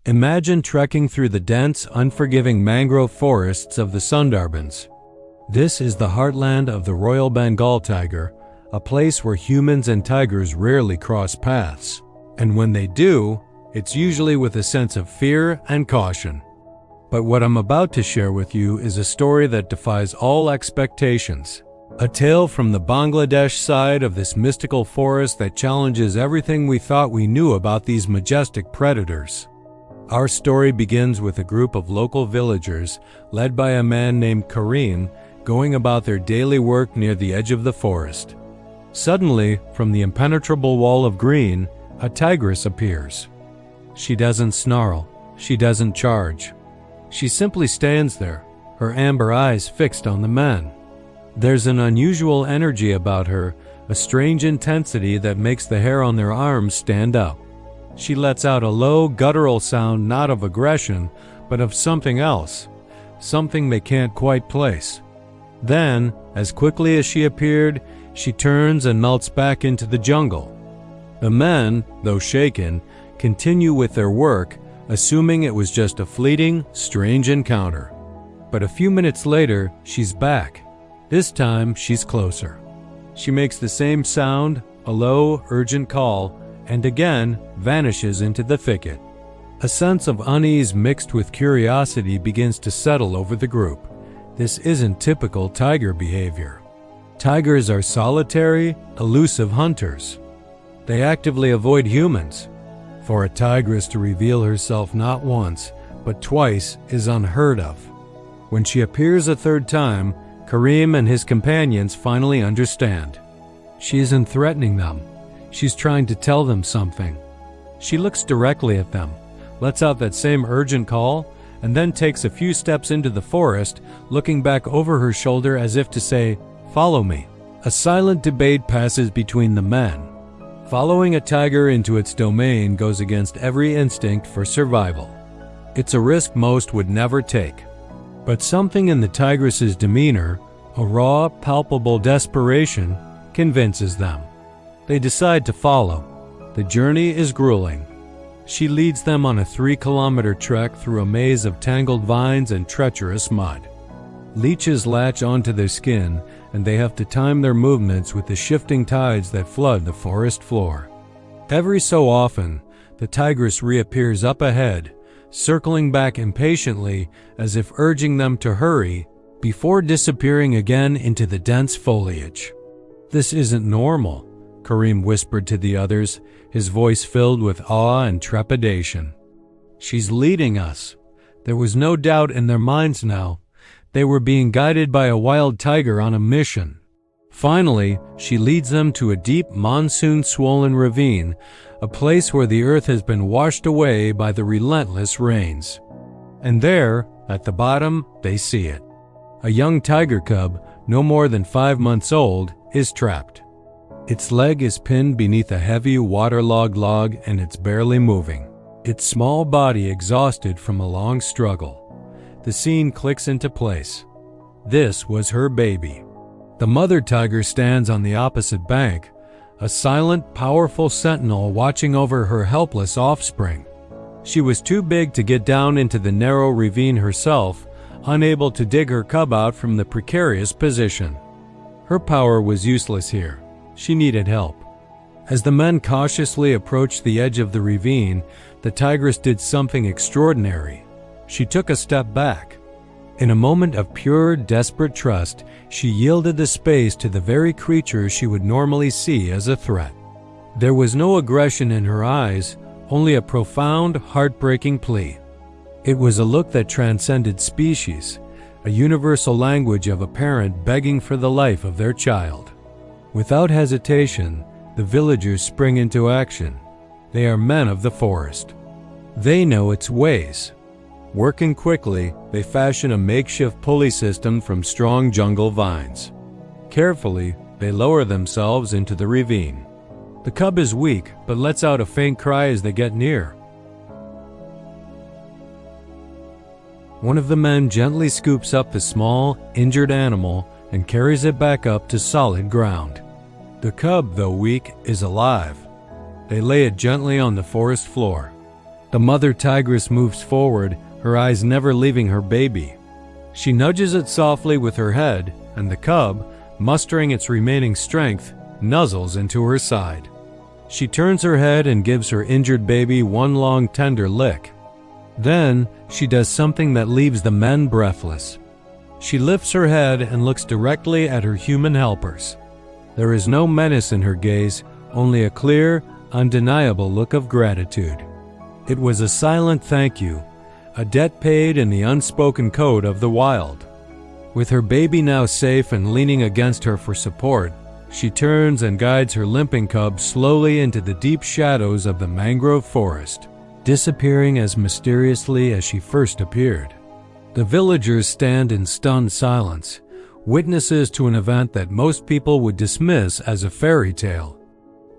Imagine trekking through the dense, unforgiving mangrove forests of the Sundarbans. This is the heartland of the Royal Bengal tiger, a place where humans and tigers rarely cross paths. And when they do, it's usually with a sense of fear and caution. But what I'm about to share with you is a story that defies all expectations. A tale from the Bangladesh side of this mystical forest that challenges everything we thought we knew about these majestic predators. Our story begins with a group of local villagers, led by a man named Karim, going about their daily work near the edge of the forest. Suddenly, from the impenetrable wall of green, a tigress appears. She doesn't snarl. She doesn't charge. She simply stands there, her amber eyes fixed on the men. There's an unusual energy about her, a strange intensity that makes the hair on their arms stand up. She lets out a low, guttural sound not of aggression, but of something else, something they can't quite place. Then, as quickly as she appeared, she turns and melts back into the jungle. The men, though shaken, continue with their work, assuming it was just a fleeting, strange encounter. But a few minutes later, she's back. This time, she's closer. She makes the same sound, a low, urgent call, and again vanishes into the thicket. A sense of unease mixed with curiosity begins to settle over the group. This isn't typical tiger behavior. Tigers are solitary, elusive hunters. They actively avoid humans. For a tigress to reveal herself not once, but twice is unheard of. When she appears a third time, Karim and his companions finally understand. She isn't threatening them. She's trying to tell them something. She looks directly at them, lets out that same urgent call, and then takes a few steps into the forest, looking back over her shoulder as if to say, "Follow me." A silent debate passes between the men. Following a tiger into its domain goes against every instinct for survival. It's a risk most would never take. But something in the tigress's demeanor, a raw, palpable desperation, convinces them. They decide to follow. The journey is grueling. She leads them on a 3-kilometer trek through a maze of tangled vines and treacherous mud. Leeches latch onto their skin, and they have to time their movements with the shifting tides that flood the forest floor. Every so often, the tigress reappears up ahead, circling back impatiently as if urging them to hurry, before disappearing again into the dense foliage. "This isn't normal," Karim whispered to the others, his voice filled with awe and trepidation. "She's leading us." There was no doubt in their minds now. They were being guided by a wild tiger on a mission. Finally, she leads them to a deep, monsoon-swollen ravine, a place where the earth has been washed away by the relentless rains. And there, at the bottom, they see it. A young tiger cub, no more than 5 months old, is trapped. Its leg is pinned beneath a heavy, waterlogged log, and it's barely moving, its small body exhausted from a long struggle. The scene clicks into place. This was her baby. The mother tiger stands on the opposite bank, a silent, powerful sentinel watching over her helpless offspring. She was too big to get down into the narrow ravine herself, unable to dig her cub out from the precarious position. Her power was useless here. She needed help. As the men cautiously approached the edge of the ravine, the tigress did something extraordinary. She took a step back. In a moment of pure, desperate trust, she yielded the space to the very creature she would normally see as a threat. There was no aggression in her eyes, only a profound, heartbreaking plea. It was a look that transcended species, a universal language of a parent begging for the life of their child. Without hesitation, the villagers spring into action. They are men of the forest. They know its ways. Working quickly, they fashion a makeshift pulley system from strong jungle vines. Carefully, they lower themselves into the ravine. The cub is weak, but lets out a faint cry as they get near. One of the men gently scoops up the small, injured animal and carries it back up to solid ground. The cub, though weak, is alive. They lay it gently on the forest floor. The mother tigress moves forward, her eyes never leaving her baby. She nudges it softly with her head, and the cub, mustering its remaining strength, nuzzles into her side. She turns her head and gives her injured baby one long tender lick. Then, she does something that leaves the men breathless. She lifts her head and looks directly at her human helpers. There is no menace in her gaze, only a clear, undeniable look of gratitude. It was a silent thank you, a debt paid in the unspoken code of the wild. With her baby now safe and leaning against her for support, she turns and guides her limping cub slowly into the deep shadows of the mangrove forest, disappearing as mysteriously as she first appeared. The villagers stand in stunned silence, witnesses to an event that most people would dismiss as a fairy tale.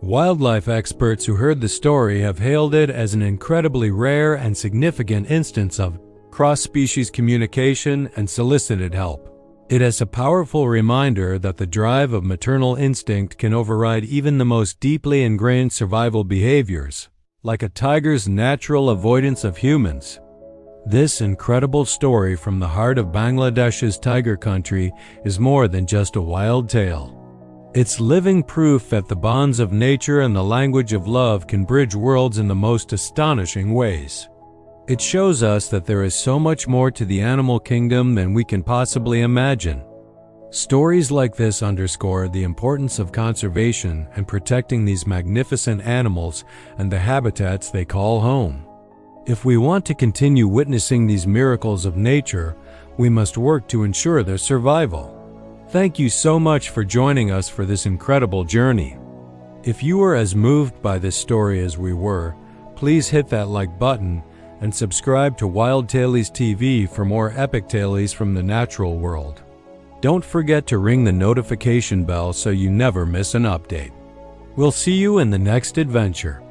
Wildlife experts who heard the story have hailed it as an incredibly rare and significant instance of cross-species communication and solicited help. It is a powerful reminder that the drive of maternal instinct can override even the most deeply ingrained survival behaviors, like a tiger's natural avoidance of humans. This incredible story from the heart of Bangladesh's tiger country is more than just a wild tale. It's living proof that the bonds of nature and the language of love can bridge worlds in the most astonishing ways. It shows us that there is so much more to the animal kingdom than we can possibly imagine. Stories like this underscore the importance of conservation and protecting these magnificent animals and the habitats they call home. If we want to continue witnessing these miracles of nature, we must work to ensure their survival. Thank you so much for joining us for this incredible journey. If you were as moved by this story as we were, please hit that like button and subscribe to Wild Tales TV for more epic tales from the natural world. Don't forget to ring the notification bell so you never miss an update. We'll see you in the next adventure.